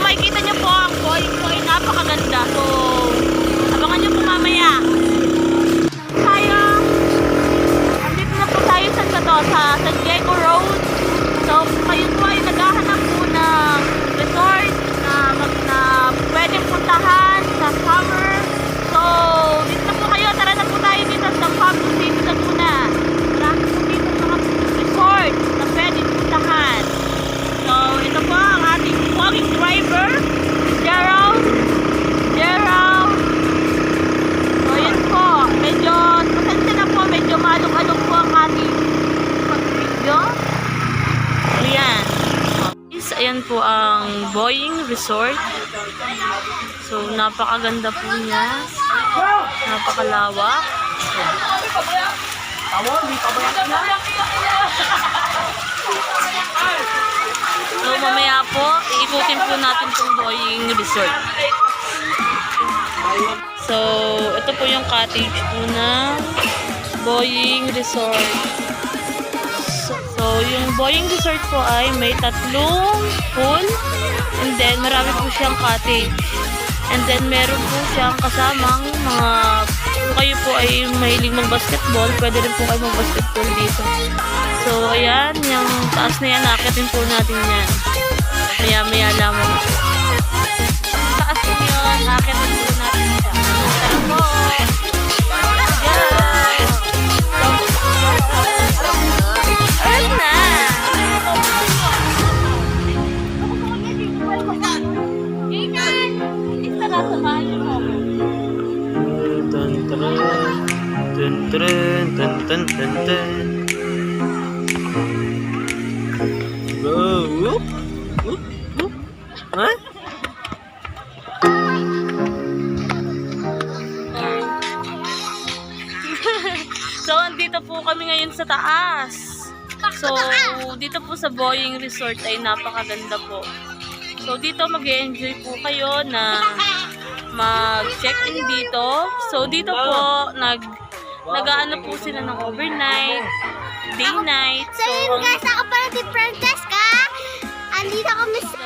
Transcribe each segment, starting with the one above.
makikita nyo po ang Boeing po ay napakaganda. So, abangan nyo po mamaya. Tayo, andito na po tayo sa San Diego Road. So, kayo po ay naghahanap po ng resort na pwedeng puntahan sa summer. So, dito na po kayo. Tara na po tayo dito sa Pablo City, Laguna. Marami po dito mga resort na pwedeng puntahan. So, ito po ang ating walking driver, Gerald. So, yun po. Medyo, pasensya na po, medyo malong-along po ang ating pag-video. Ayan. Ayan po ang Boeing Resort. So, napakaganda po niya. Napakalawak. So, mamaya po, iikutin po natin itong Boeing Resort. So, ito po yung cottage po na Boeing Resort. So, yung Boeing Resort po ay may 3 pool. And then, marami po siyang cottage. And then, meron po siyang kasamang mga, kung kayo po ay mahilig mag-basketball, pwede rin po kayo mag-basketball dito. So, ayan, yung taas na yan, naakitin po natin yan. Maya-maya lamang. Taas po yun, naakitin po natin siya. Tara po! Ayan na! Huh? So, andito po kami ngayon sa taas. So, dito po sa Boeing Resort ay napakaganda po. So, dito mag-enjoy po kayo na mag-check-in dito. So, dito po nag-aano po sila ng overnight, day night. So yun guys, ako pala si Francesca. Andito kami sa...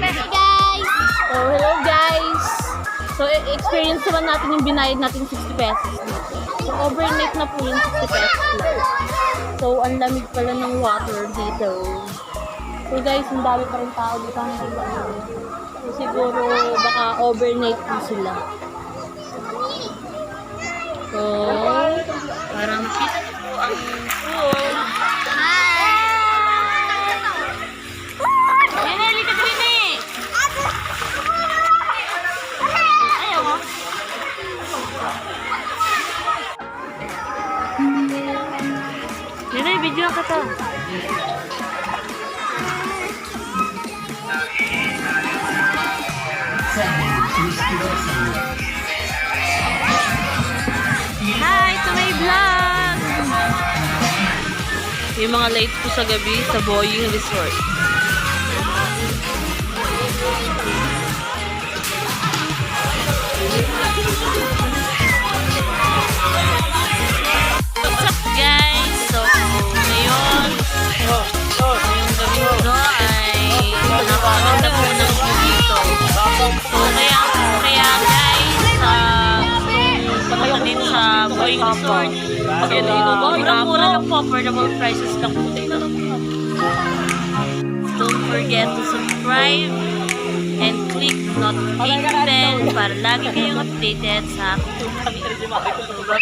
guys! So, hello guys! So, experience naman natin yung binayad natin 60 pesos. So, overnight na po yung 60 pesos lang. So, ang lamig pala ng water dito. So, guys, ang dami pa rin tao dito. So, siguro, baka overnight po sila. So, para makita niyo po ang pool. Nene, ka din eh! Ayaw mo? Nene, video ka to. Hi, to my vlog! Yung mga lights po sa gabi sa Boeing Resort. What's up guys? So, ngayon, ngayong gabi ko ay napakaganda po ng view dito. So, kaya guys, papunta din sa Boeing Resort. Mura-mura lang po, affordable prices lang po dito. Don't forget to subscribe and click notification bell para lagi kayong updated sa aking. Bye!